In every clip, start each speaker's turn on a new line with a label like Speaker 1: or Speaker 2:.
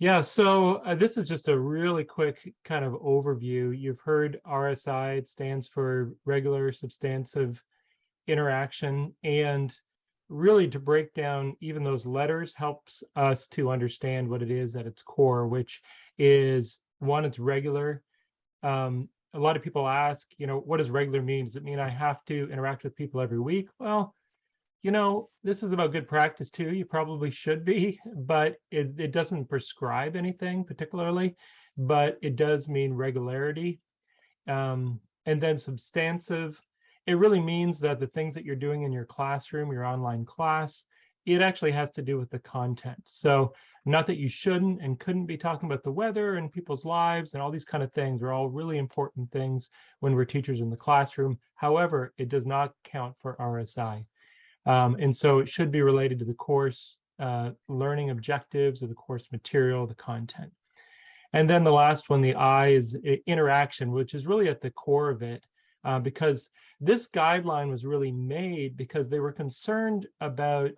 Speaker 1: Yeah, so this is just a really quick kind of overview. You've heard RSI, it stands for regular substantive interaction. And really to break down even those letters helps us to understand what it is at its core, which is one, it's regular. A lot of people ask, what does regular mean? Does it mean I have to interact with people every week? Well, this is about good practice too. You probably should be, but it doesn't prescribe anything particularly, but it does mean regularity. And then substantive, it really means that the things that you're doing in your classroom, your online class, it actually has to do with the content. So not that you shouldn't and couldn't be talking about the weather and people's lives and all these kind of things are all really important things when we're teachers in the classroom. However, it does not count for RSI. And so it should be related to the course learning objectives or the course material, the content. And then the last one, the I, is interaction, which is really at the core of it, because this guideline was really made because they were concerned about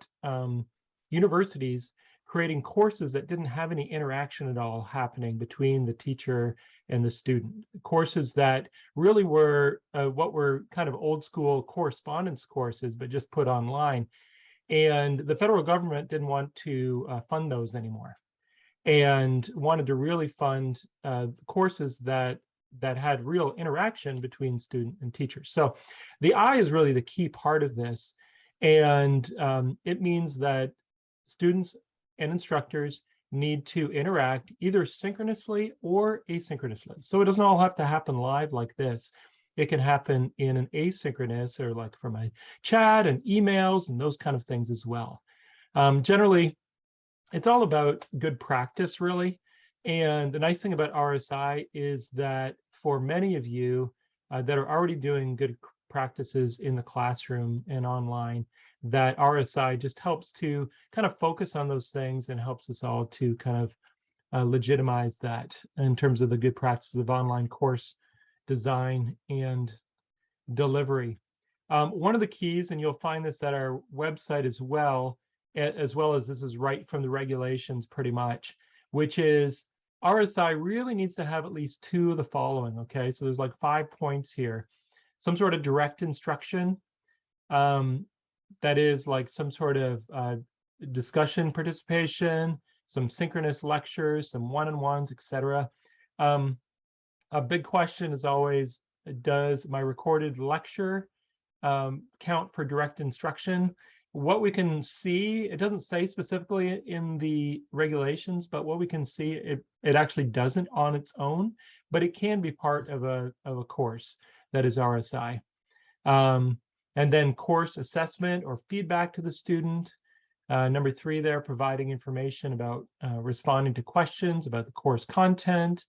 Speaker 1: universities creating courses that didn't have any interaction at all happening between the teacher and the student. Courses that really were what were kind of old school correspondence courses, but just put online. And the federal government didn't want to fund those anymore, and wanted to really fund courses that had real interaction between student and teacher. So the I is really the key part of this. And it means that students and instructors need to interact either synchronously or asynchronously. So it doesn't all have to happen live like this. It can happen in an asynchronous, or like from a chat and emails and those kind of things as well. Generally, it's all about good practice, really. And the nice thing about RSI is that for many of you that are already doing good practices in the classroom and online, that RSI just helps to kind of focus on those things and helps us all to kind of legitimize that in terms of the good practices of online course design and delivery. One of the keys, and you'll find this at our website as well as this is right from the regulations pretty much, which is RSI really needs to have at least two of the following, okay? So there's like 5 points here. Some sort of direct instruction, that is like some sort of discussion participation, some synchronous lectures, some one-on-ones, etc. A big question is always, does my recorded lecture count for direct instruction? What we can see, it doesn't say specifically in the regulations, but what we can see, it actually doesn't on its own, but it can be part of a course that is RSI. And then course assessment or feedback to the student. Number 3 there, providing information about responding to questions about the course content.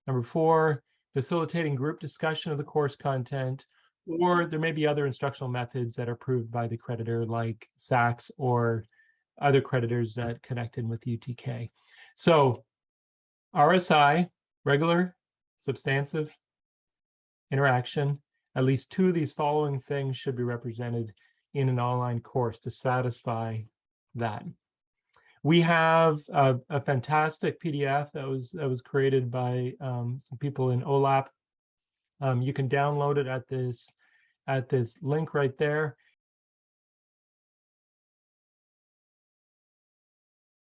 Speaker 1: Number 4, facilitating group discussion of the course content. Or there may be other instructional methods that are approved by the accreditor, like SACS or other accreditors that connected with UTK. So RSI, regular, substantive, interaction, at least 2 of these following things should be represented in an online course to satisfy that. We have a fantastic PDF that was created by some people in OLAP. You can download it at this link right there.